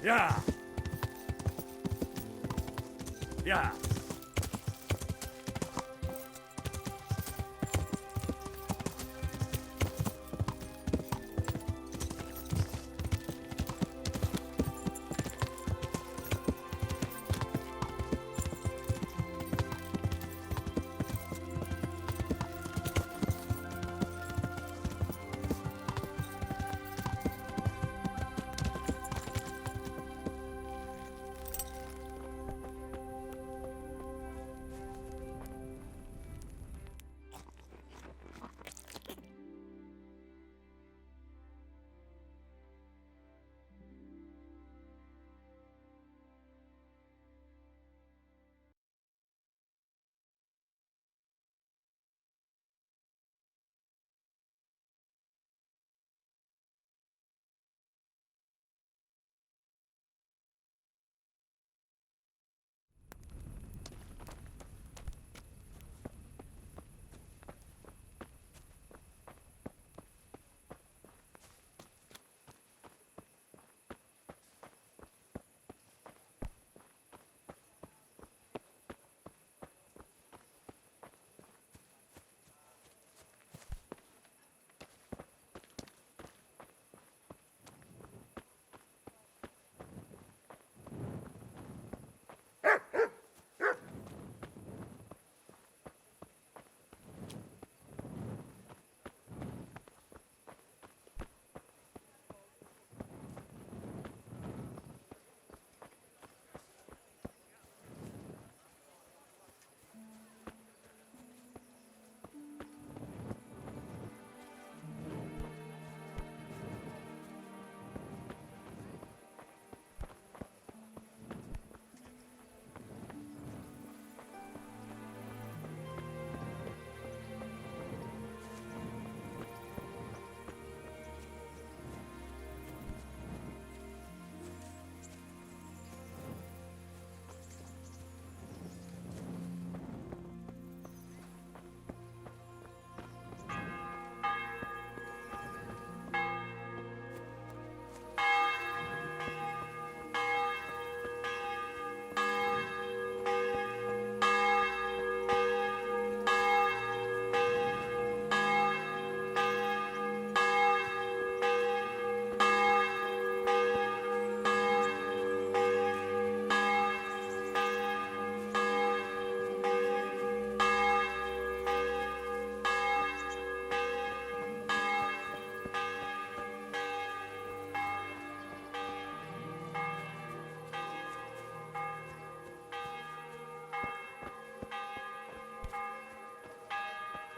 Yeah. Yeah.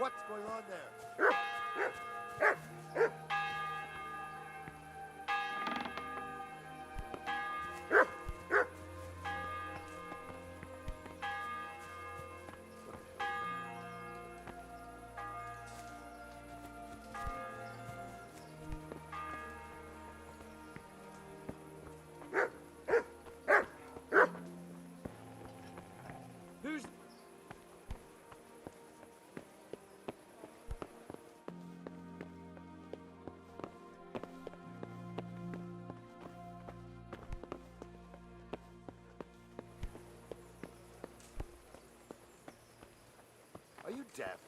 What's going on there? Who's... Are you deaf?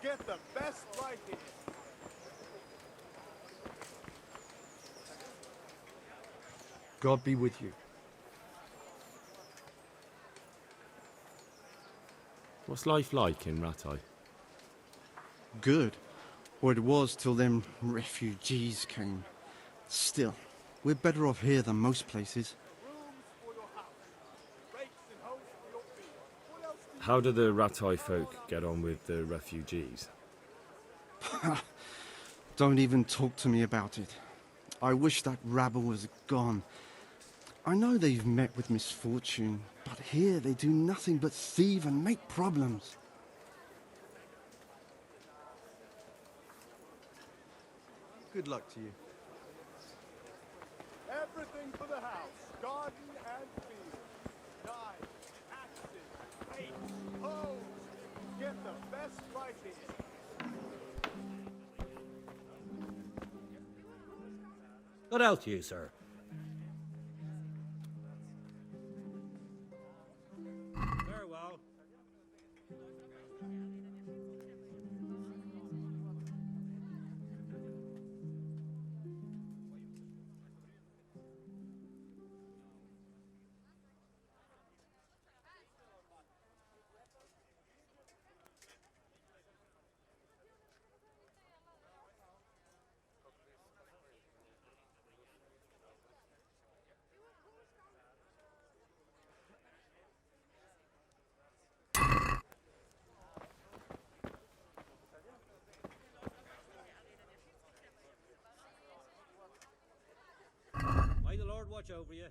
Get the best right here. God be with you. What's life like in Rattay? Good. Or it was till them refugees came. Still, we're better off here than most places. Rooms for your house. Rakes and hoes for your field. What else do you How do the Rattay folk get on with the refugees? Don't even talk to me about it. I wish that rabble was gone. I know they've met with misfortune, but here they do nothing but thieve and make problems. Good luck to you. Everything for the house. Garden and field. Knives, axes, rakes, hoes. Get the best right here. What else you, sir? Very well. May the Lord watch over you.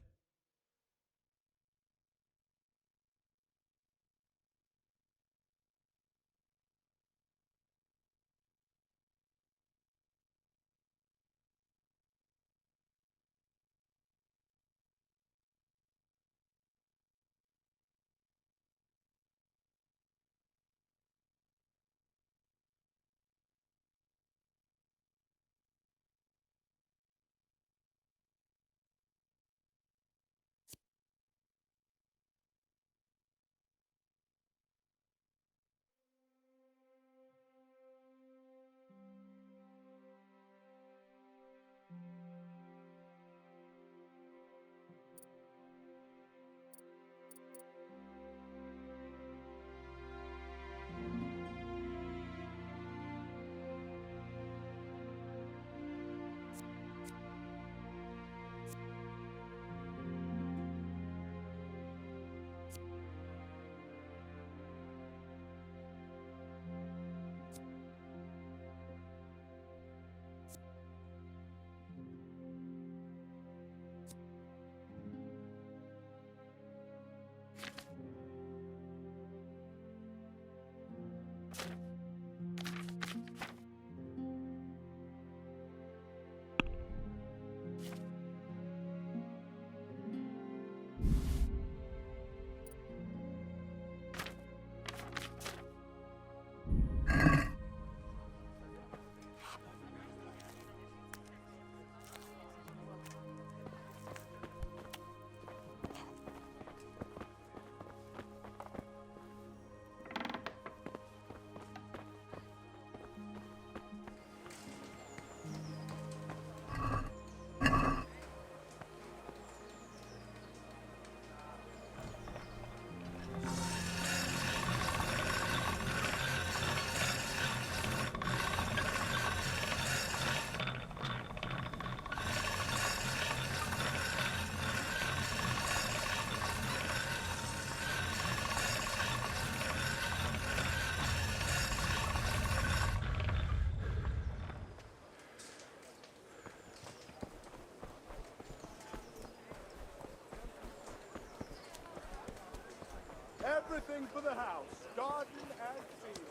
Everything for the house. Garden and field.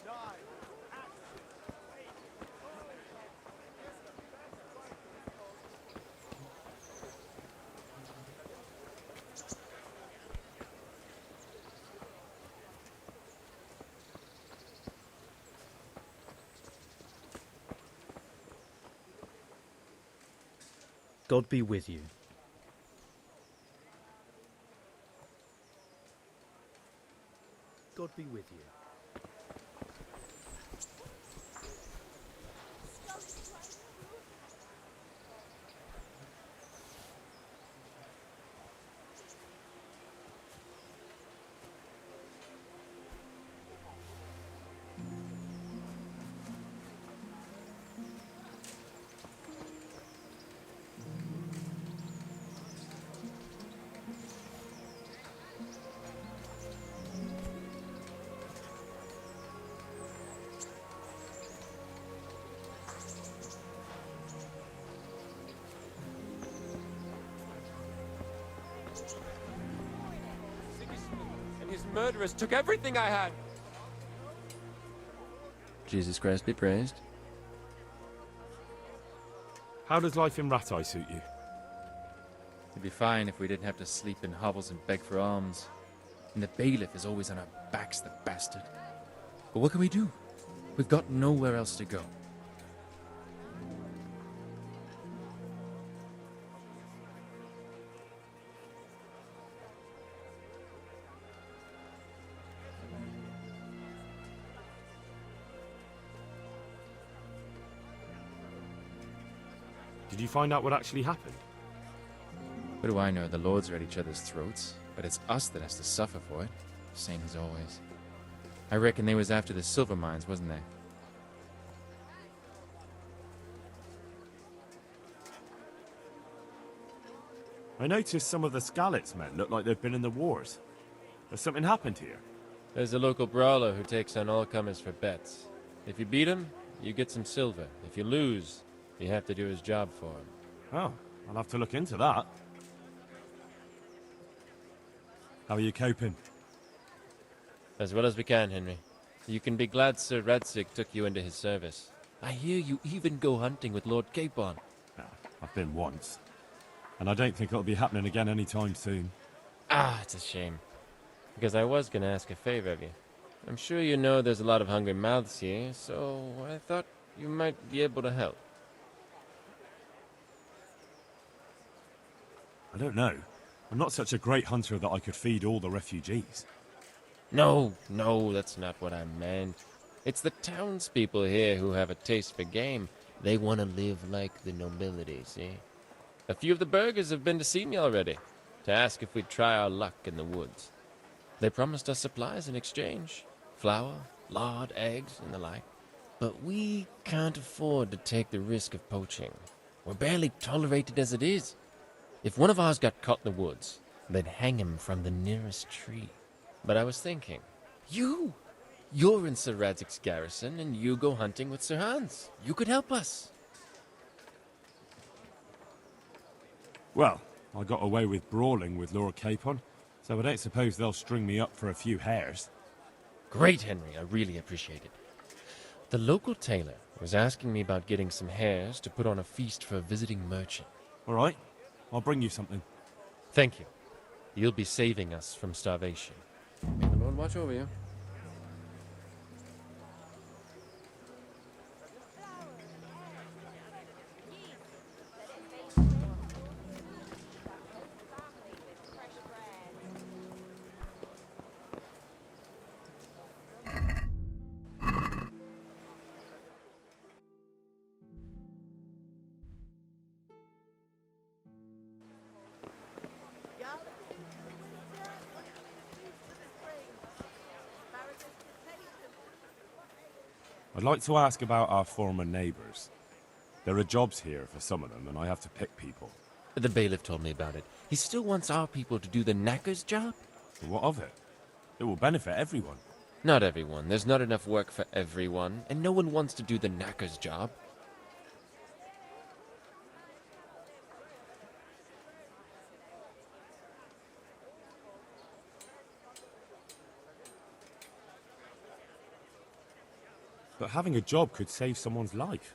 Knives, axes, rakes, hoes. God be with you. God be with you. His murderers took everything I had. Jesus Christ be praised. How does life in Rattay suit you? It'd be fine if we didn't have to sleep in hovels and beg for alms. And the bailiff is always on our backs, the bastard. But what can we do? We've got nowhere else to go. Did you find out what actually happened? What do I know? The lords are at each other's throats, but it's us that has to suffer for it. Same as always. I reckon they was after the silver mines, wasn't they? I noticed some of the Skalitz men look like they've been in the wars. Has something happened here? There's a local brawler who takes on all comers for bets. If you beat him, you get some silver. If you lose, you have to do his job for him. Oh, I'll have to look into that. How are you coping? As well as we can, Henry. You can be glad Sir Radzig took you into his service. I hear you even go hunting with Lord Capon. Ah, I've been once. And I don't think it'll be happening again anytime soon. Ah, it's a shame. Because I was going to ask a favor of you. I'm sure you know there's a lot of hungry mouths here, so I thought you might be able to help. I don't know. I'm not such a great hunter that I could feed all the refugees. No, that's not what I meant. It's the townspeople here who have a taste for game. They want to live like the nobility, see? A few of the burghers have been to see me already, to ask if we'd try our luck in the woods. They promised us supplies in exchange. Flour, lard, eggs, and the like. But we can't afford to take the risk of poaching. We're barely tolerated as it is. If one of ours got caught in the woods, they'd hang him from the nearest tree. But I was thinking, you're in Sir Radzig's garrison, and you go hunting with Sir Hans. You could help us. Well, I got away with brawling with Lord Capon, so I don't suppose they'll string me up for a few hares. Great, Henry. I really appreciate it. The local tailor was asking me about getting some hares to put on a feast for a visiting merchant. All right, I'll bring you something. Thank you. You'll be saving us from starvation. May the Lord watch over you. I'd like to ask about our former neighbours. There are jobs here for some of them, and I have to pick people. The bailiff told me about it. He still wants our people to do the knacker's job? But what of it? It will benefit everyone. Not everyone. There's not enough work for everyone, and no one wants to do the knacker's job. But having a job could save someone's life.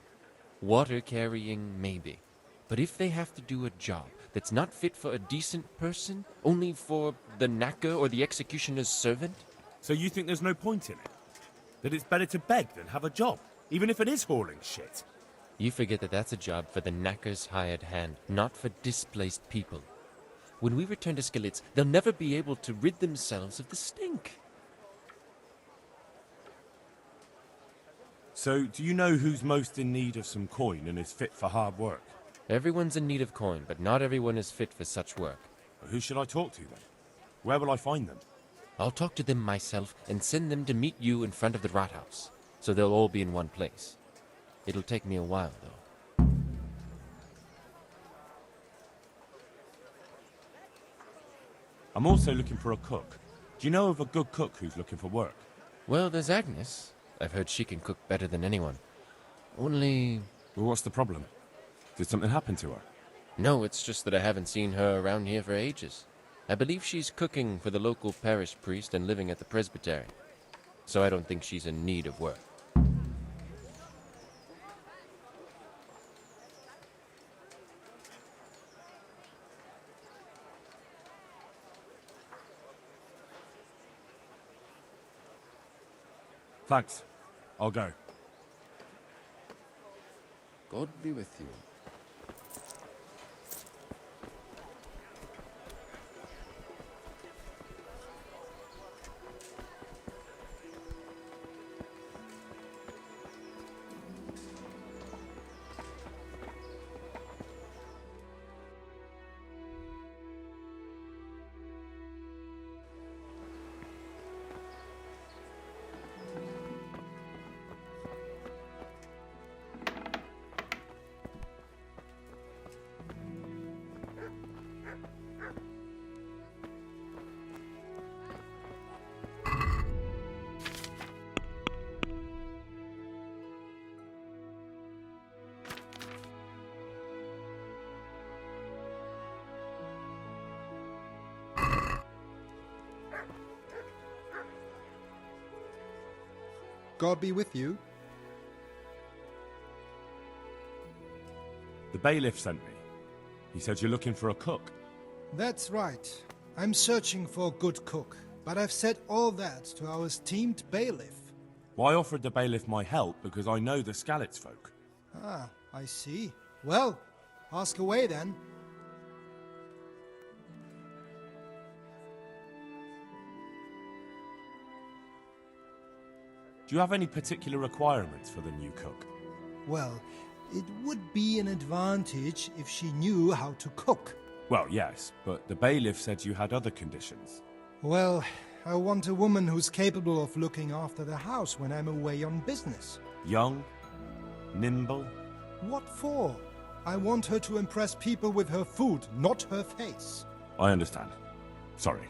Water carrying, maybe. But if they have to do a job that's not fit for a decent person, only for the knacker or the executioner's servant? So you think there's no point in it? That it's better to beg than have a job, even if it is hauling shit? You forget that that's a job for the knacker's hired hand, not for displaced people. When we return to Skalitz, they'll never be able to rid themselves of the stink. So, do you know who's most in need of some coin and is fit for hard work? Everyone's in need of coin, but not everyone is fit for such work. Who should I talk to then? Where will I find them? I'll talk to them myself and send them to meet you in front of the Rathaus, so they'll all be in one place. It'll take me a while, though. I'm also looking for a cook. Do you know of a good cook who's looking for work? Well, there's Agnes. I've heard she can cook better than anyone. Only... Well, what's the problem? Did something happen to her? No, it's just that I haven't seen her around here for ages. I believe she's cooking for the local parish priest and living at the presbytery. So I don't think she's in need of work. Thanks. I'll go. God be with you. God be with you. The bailiff sent me. He said you're looking for a cook. That's right. I'm searching for a good cook, but I've said all that to our esteemed bailiff. Well, I offered the bailiff my help because I know the Skalitz folk. Ah, I see. Well, ask away then. Do you have any particular requirements for the new cook? Well, it would be an advantage if she knew how to cook. Well, yes, but the bailiff said you had other conditions. Well, I want a woman who's capable of looking after the house when I'm away on business. Young? Nimble? What for? I want her to impress people with her food, not her face. I understand. Sorry.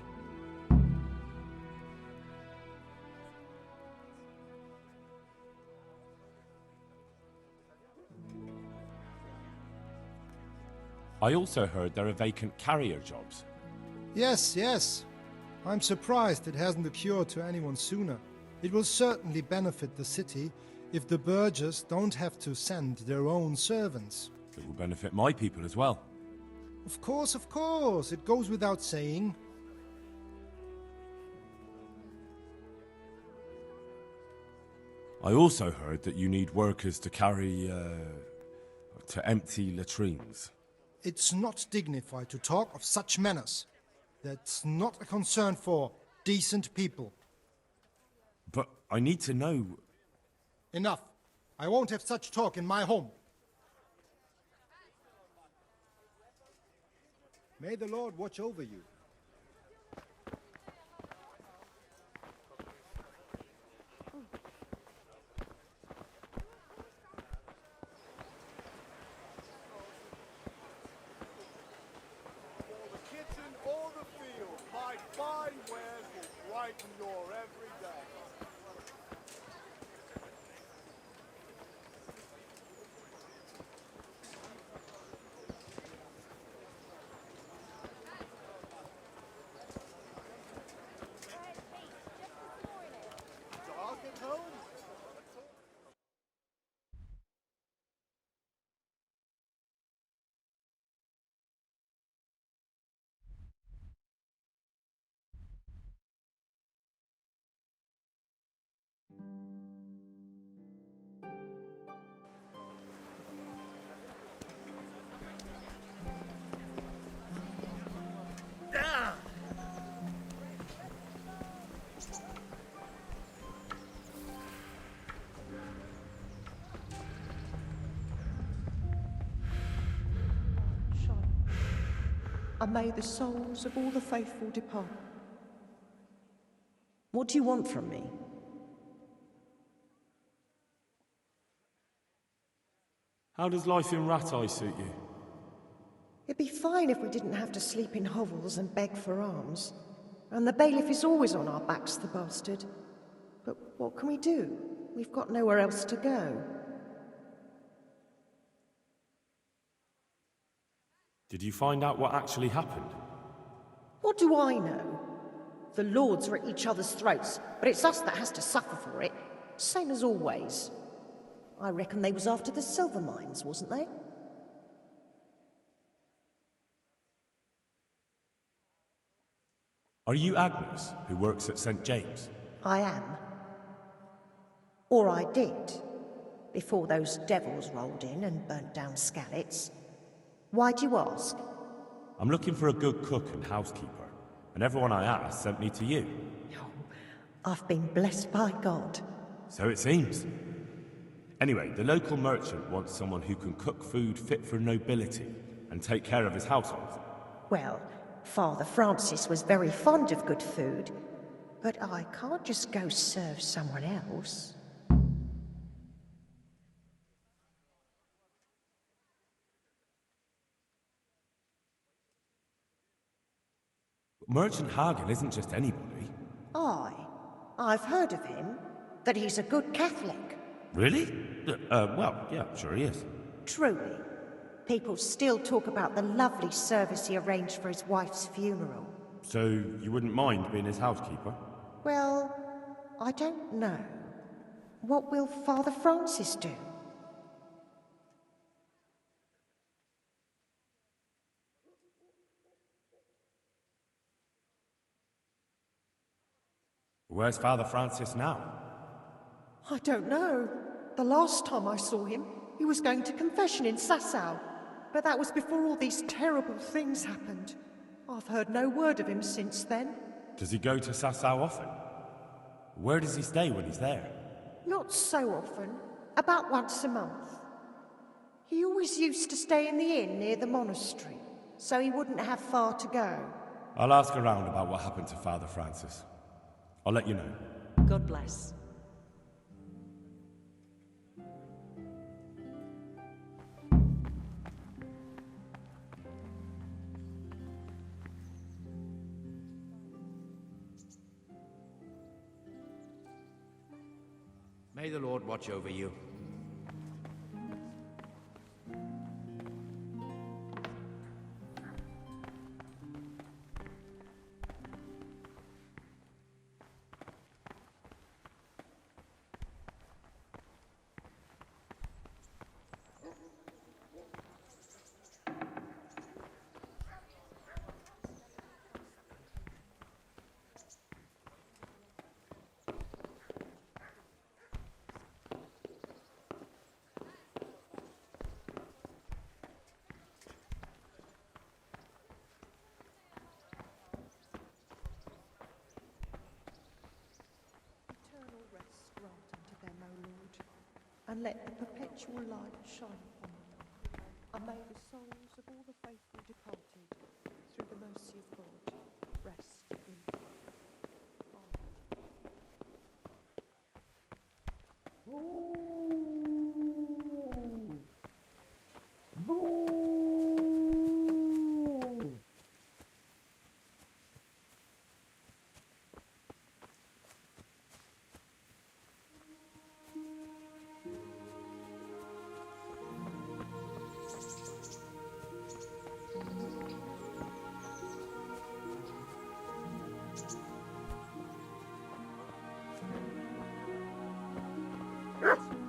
I also heard there are vacant carrier jobs. Yes, yes. I'm surprised it hasn't occurred to anyone sooner. It will certainly benefit the city if the burghers don't have to send their own servants. It will benefit my people as well. Of course, it goes without saying. I also heard that you need workers to carry, to empty latrines. It's not dignified to talk of such manners. That's not a concern for decent people. But I need to know... Enough. I won't have such talk in my home. May the Lord watch over you. For the kitchen or the field, my fine wares will brighten your every day. and may the souls of all the faithful depart. What do you want from me? How does life in Rattay suit you? It'd be fine if we didn't have to sleep in hovels and beg for alms. And the bailiff is always on our backs, the bastard. But what can we do? We've got nowhere else to go. Did you find out what actually happened? What do I know? The lords are at each other's throats, but it's us that has to suffer for it. Same as always. I reckon they was after the silver mines, wasn't they? Are you Agnes, who works at St. James? I am. Or I did, before those devils rolled in and burnt down Skalitz. Why'd you ask? I'm looking for a good cook and housekeeper, and everyone I asked sent me to you. Oh, I've been blessed by God. So it seems. Anyway, the local merchant wants someone who can cook food fit for nobility and take care of his household. Well, Father Francis was very fond of good food, but I can't just go serve someone else. Merchant Hagen isn't just anybody. I've heard of him, that he's a good Catholic. Really? Well, yeah, sure he is. Truly. People still talk about the lovely service he arranged for his wife's funeral. So, you wouldn't mind being his housekeeper? Well, I don't know. What will Father Francis do? Where's Father Francis now? I don't know. The last time I saw him, he was going to confession in Sasau. But that was before all these terrible things happened. I've heard no word of him since then. Does he go to Sasau often? Where does he stay when he's there? Not so often. About once a month. He always used to stay in the inn near the monastery, so he wouldn't have far to go. I'll ask around about what happened to Father Francis. I'll let you know. God bless. May the Lord watch over you. And let the perpetual light shine upon them. And may the souls of all the faithful departed, through the mercy of God, rest in peace. Yes.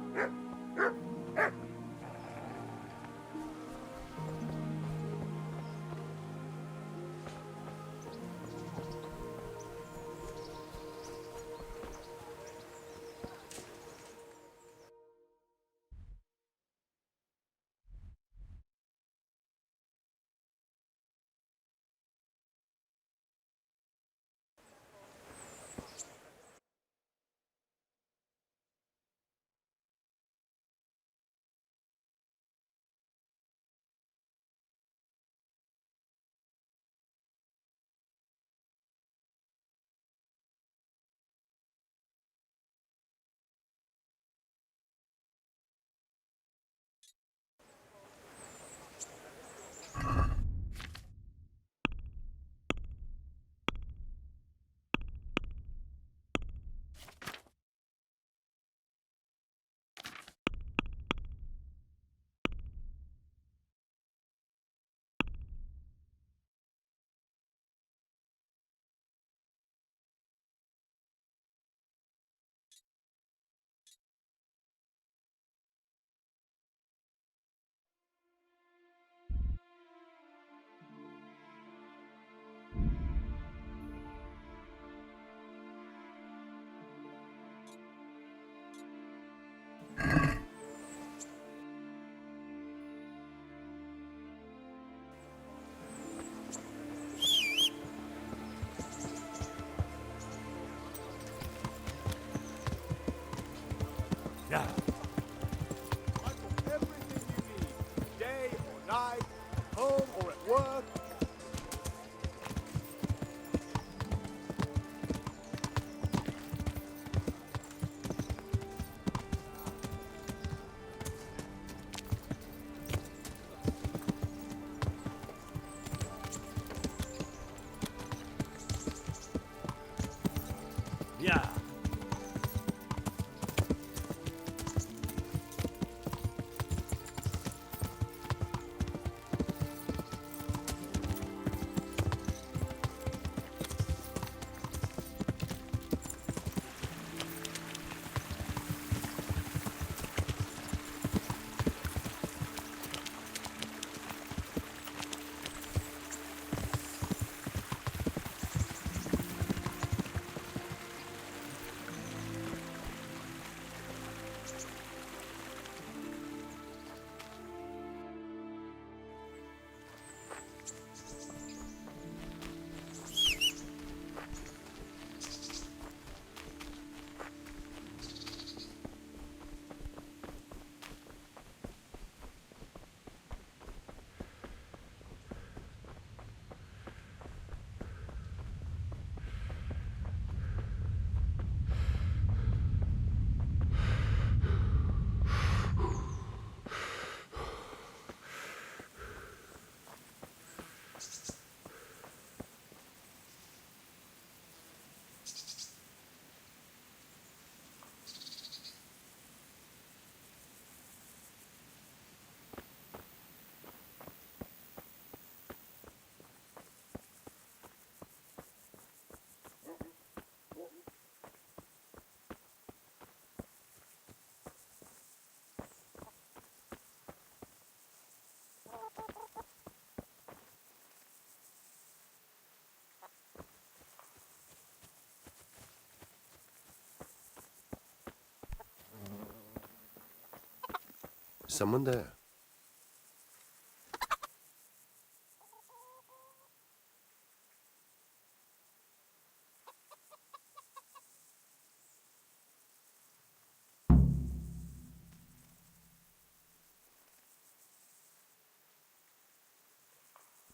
someone there.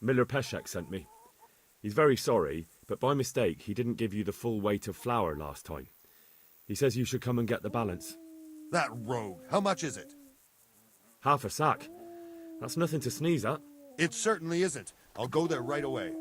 Miller Peshek sent me. He's very sorry, but by mistake he didn't give you the full weight of flour last time. He says you should come and get the balance. That rogue. How much is it? Half a sack. That's nothing to sneeze at. It certainly isn't. I'll go there right away.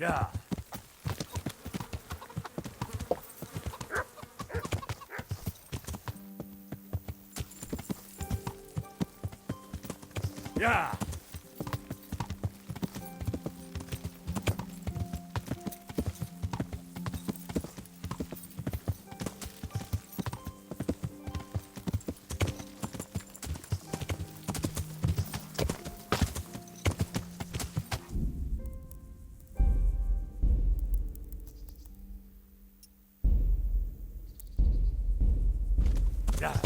Yeah. Yeah. Yeah.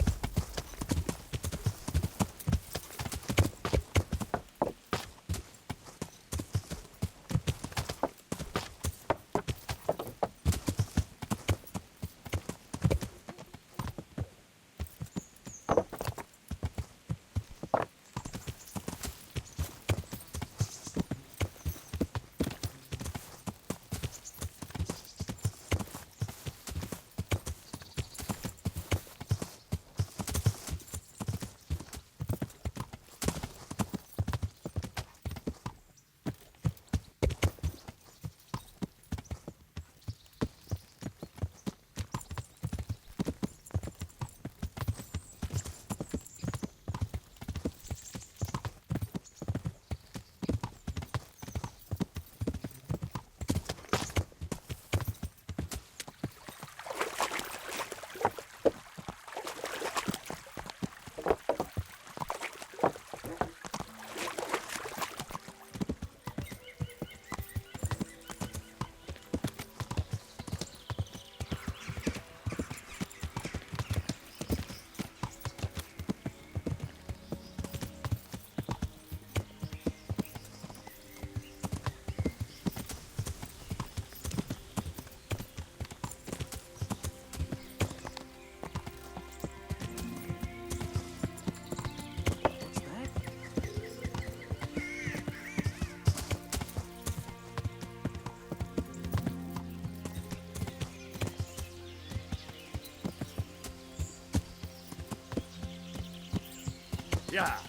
Yeah.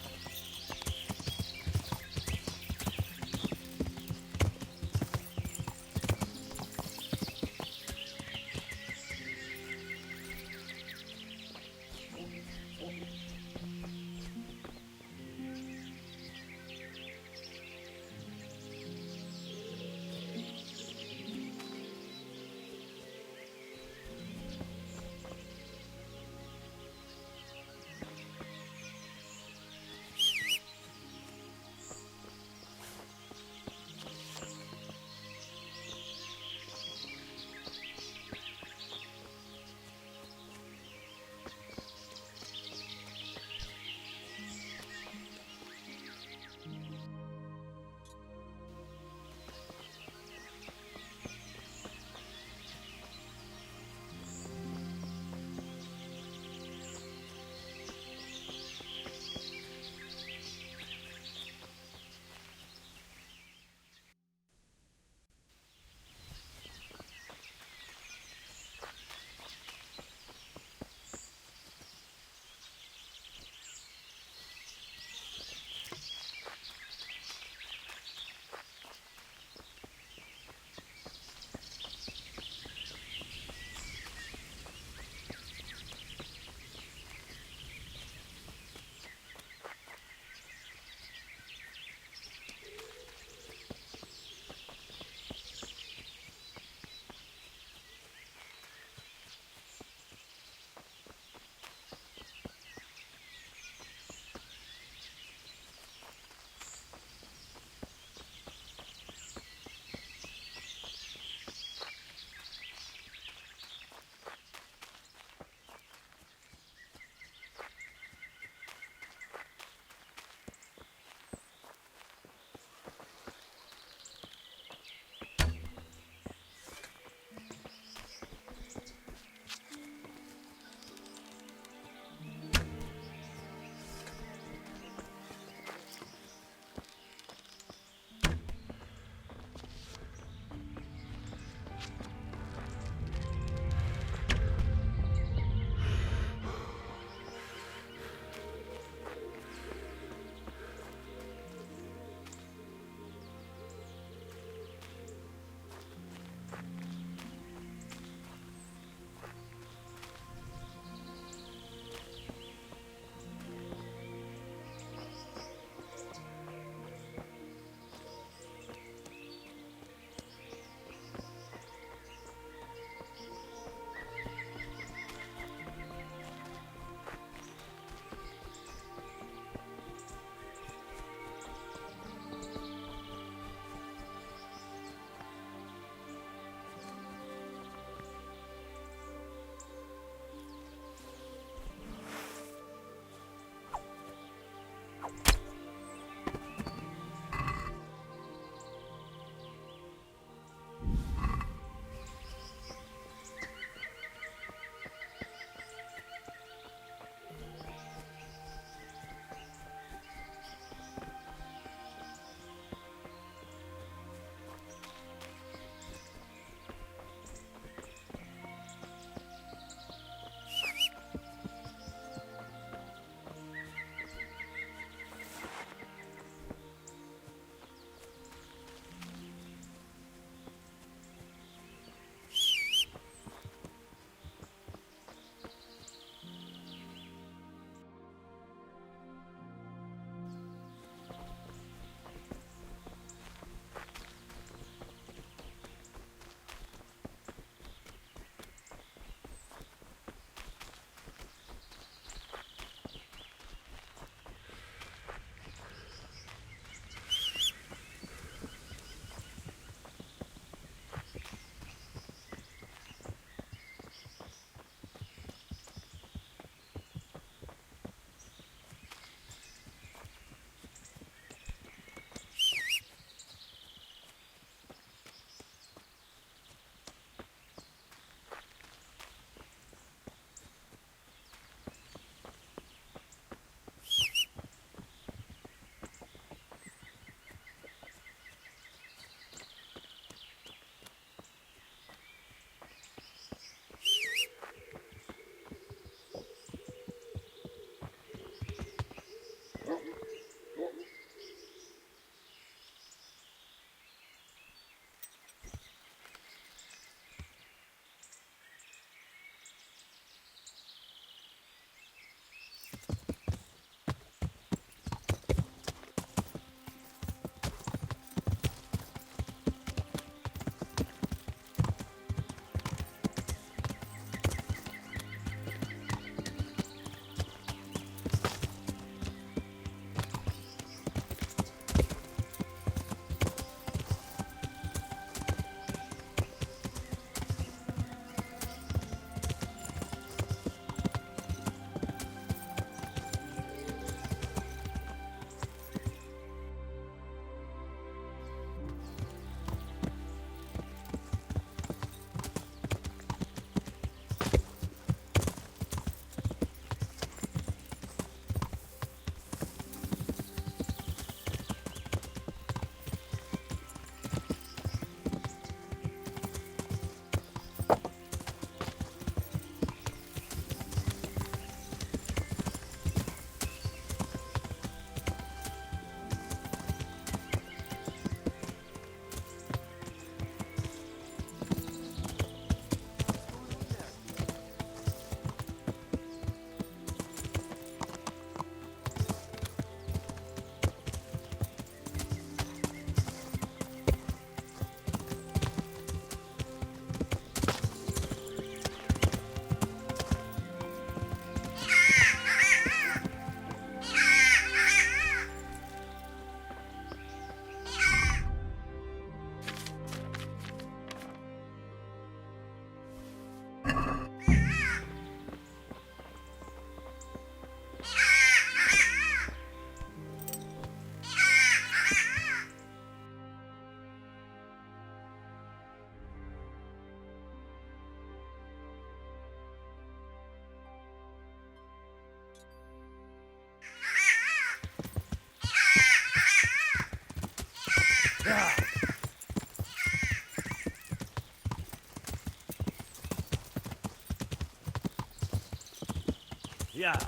Yeah.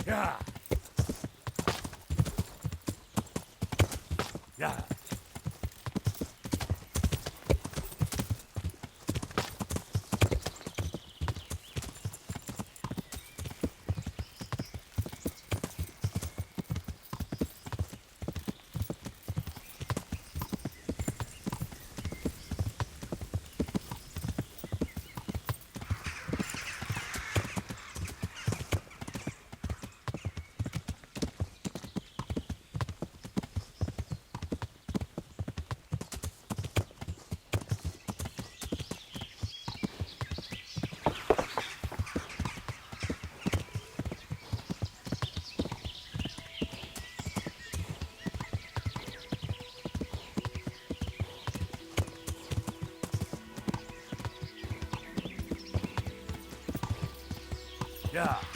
Yeah. Yeah. Yeah.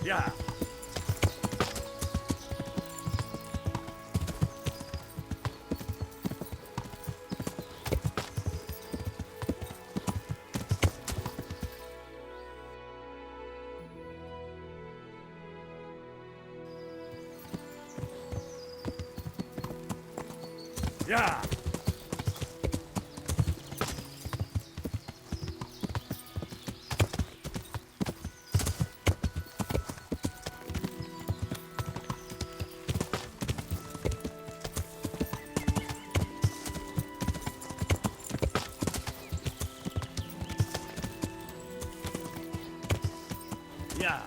Yeah. Yeah. Yeah.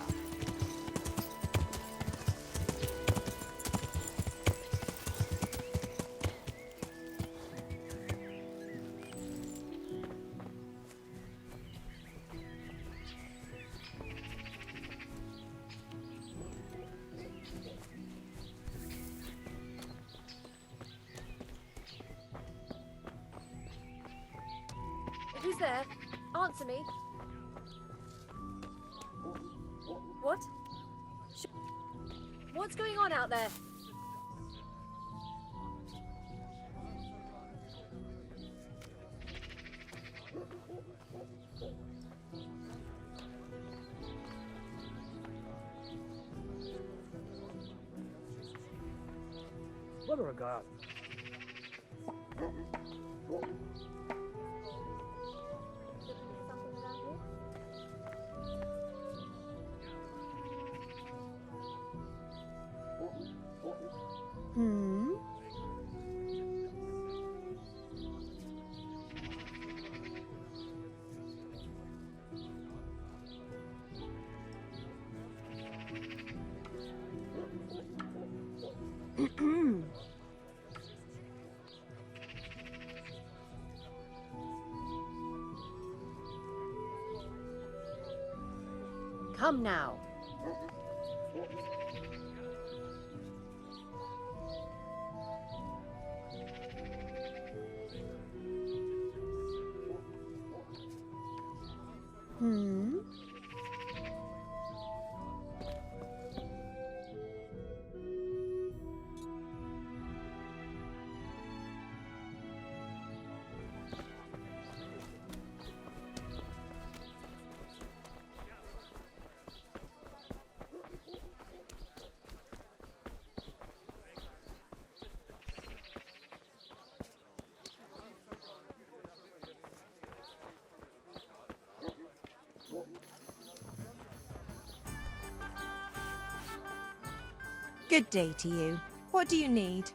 Who's there? Answer me. What? What's going on out there? What a regard. Hmm? Come now. Hmm? Good day to you. What do you need?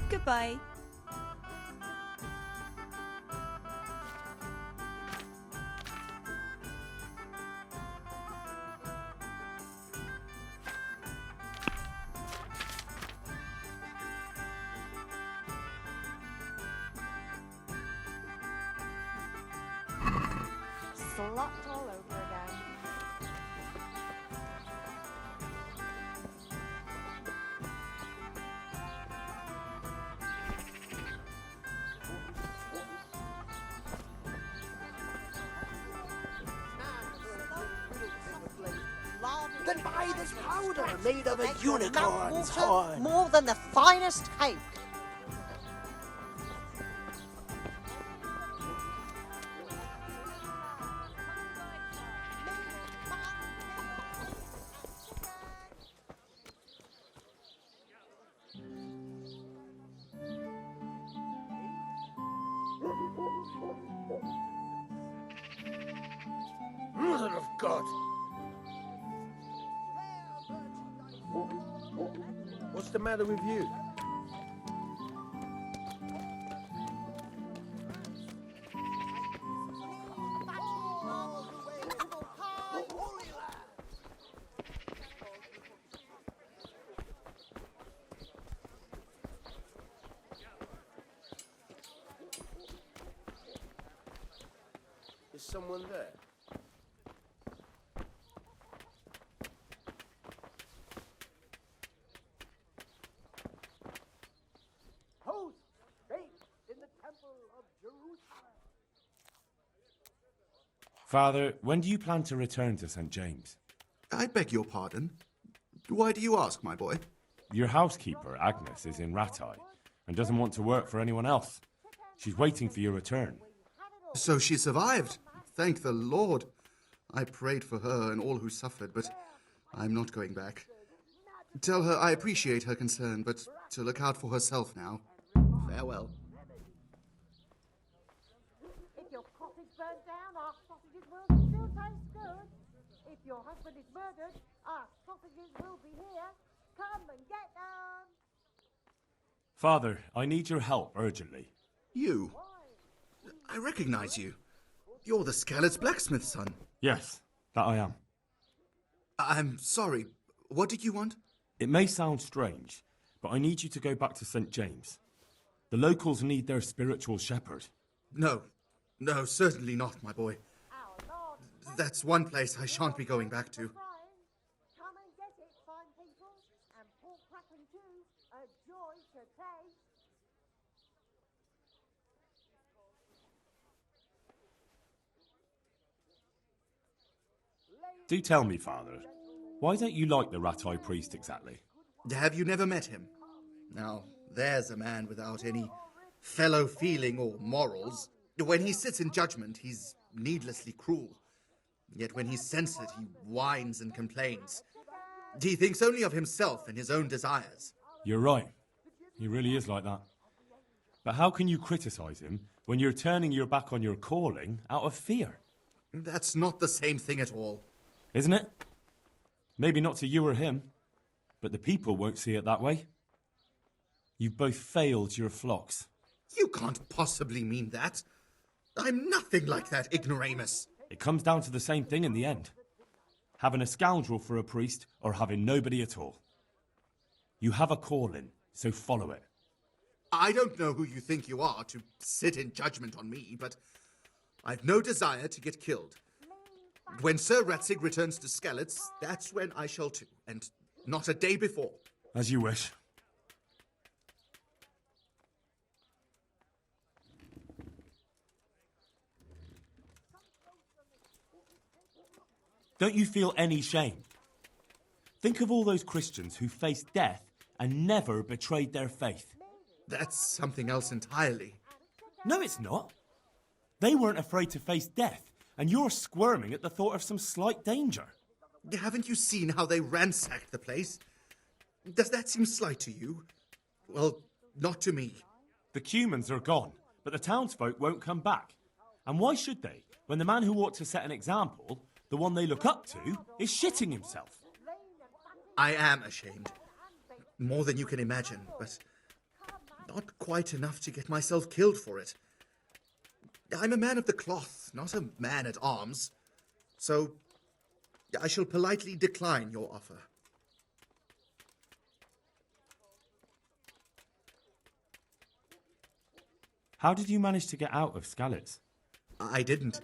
Goodbye. blocked all over again. Then buy this powder made of a unicorn's horn. More than the finest cake. Mother of God! What's the matter with you? Is someone there? Father, when do you plan to return to St. James? I beg your pardon. Why do you ask, my boy? Your housekeeper, Agnes, is in Rattay and doesn't want to work for anyone else. She's waiting for your return. So she survived. Thank the Lord. I prayed for her and all who suffered, but I'm not going back. Tell her I appreciate her concern, but to look out for herself now. Farewell. If your cottage burns down, our sausages will still taste good. If your husband is murdered, our sausages will be here. Come and get them. Father, I need your help urgently. You? I recognize you. You're the Skalitz blacksmith's son. Yes, that I am. I'm sorry. What did you want? It may sound strange, but I need you to go back to St. James. The locals need their spiritual shepherd. No, certainly not, my boy. That's one place I shan't be going back to. Come and get it, fine people, and pork cracken too, a joy to taste. Do tell me, Father, why don't you like the Rattay priest exactly? Have you never met him? Now, there's a man without any fellow feeling or morals. When he sits in judgment, he's needlessly cruel. Yet when he's censored, he whines and complains. He thinks only of himself and his own desires. You're right. He really is like that. But how can you criticize him when you're turning your back on your calling out of fear? That's not the same thing at all. Isn't it? Maybe not to you or him, but the people won't see it that way. You've both failed your flocks. You can't possibly mean that. I'm nothing like that ignoramus. It comes down to the same thing in the end. Having a scoundrel for a priest or having nobody at all. You have a calling, so follow it. I don't know who you think you are to sit in judgment on me, but I've no desire to get killed. When Sir Radzig returns to Skalitz, that's when I shall too, and not a day before. As you wish. Don't you feel any shame? Think of all those Christians who faced death and never betrayed their faith. That's something else entirely. No, it's not. They weren't afraid to face death, and you're squirming at the thought of some slight danger. Haven't you seen how they ransacked the place? Does that seem slight to you? Well, not to me. The Cumans are gone, but the townsfolk won't come back. And why should they, when the man who ought to set an example, the one they look up to, is shitting himself? I am ashamed. More than you can imagine, but not quite enough to get myself killed for it. I'm a man of the cloth, not a man at arms. So I shall politely decline your offer. How did you manage to get out of Skalitz? I didn't.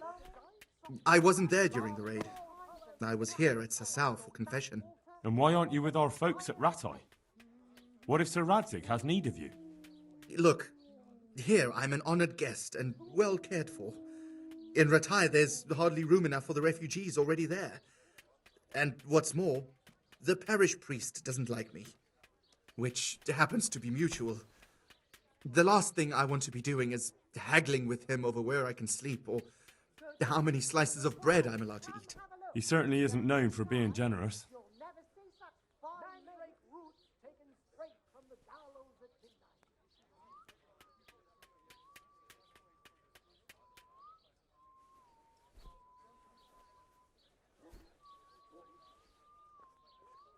I wasn't there during the raid. I was here at Sasau for confession. And why aren't you with our folks at Rattay? What if Sir Radzig has need of you? Look, here I'm an honored guest and well cared for. In Rattay, there's hardly room enough for the refugees already there. And what's more, the parish priest doesn't like me, which happens to be mutual. The last thing I want to be doing is haggling with him over where I can sleep or how many slices of bread I'm allowed to eat. He certainly isn't known for being generous.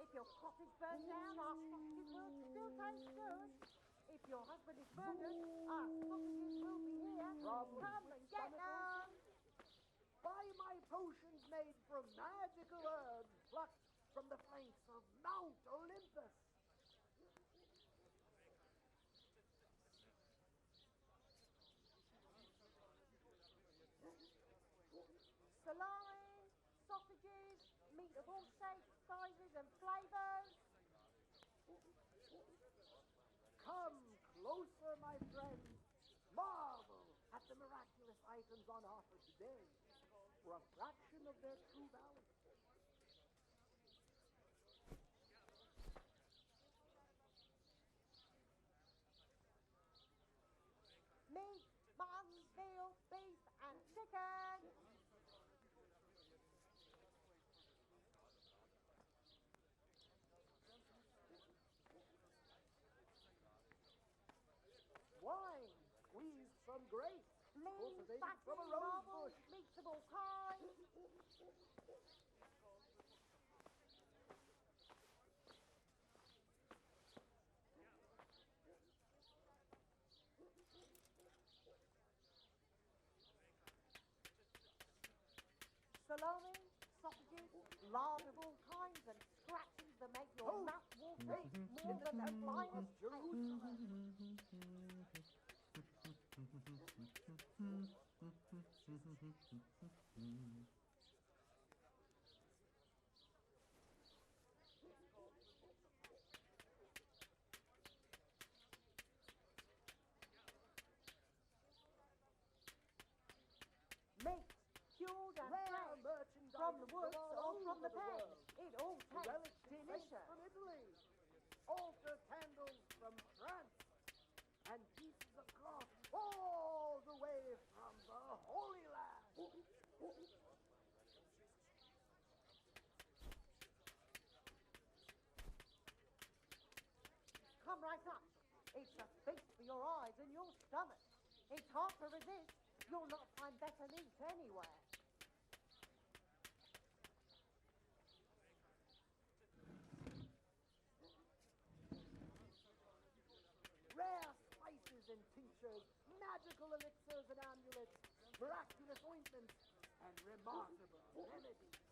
If your pot is burnt down, our sausages will still taste good. If your husband is murdered, our sausages will be here. Come and get them. Buy my potions made from magical herbs plucked from the flanks of Mount Olympus. Salami, sausages, meat of all shapes, sizes and flavours. Come closer, my friends. Marvel at the miraculous items on offer today for a fraction of their true value. Meat, mutton, veal, beef and chicken. Wine squeezed from grapes. Lean, Cultivated fatty, from a rose marbles, bush. meats of all kinds. Salami, sausages, lard of all kinds, and scratchings that make your mouth water more than the finest meat, cured and Rare fresh, merchandise from the woods all or from over the pen. world. It all tastes Relics straight delicious. from Italy. Altar candles from France. And pieces of cloth all the way from the Holy Land. Come right up. It's a feast for your eyes and your stomach. It's hard to resist. You'll not find better meat anywhere. Rare spices and tinctures, magical elixirs and amulets, miraculous ointments, and remarkable remedies.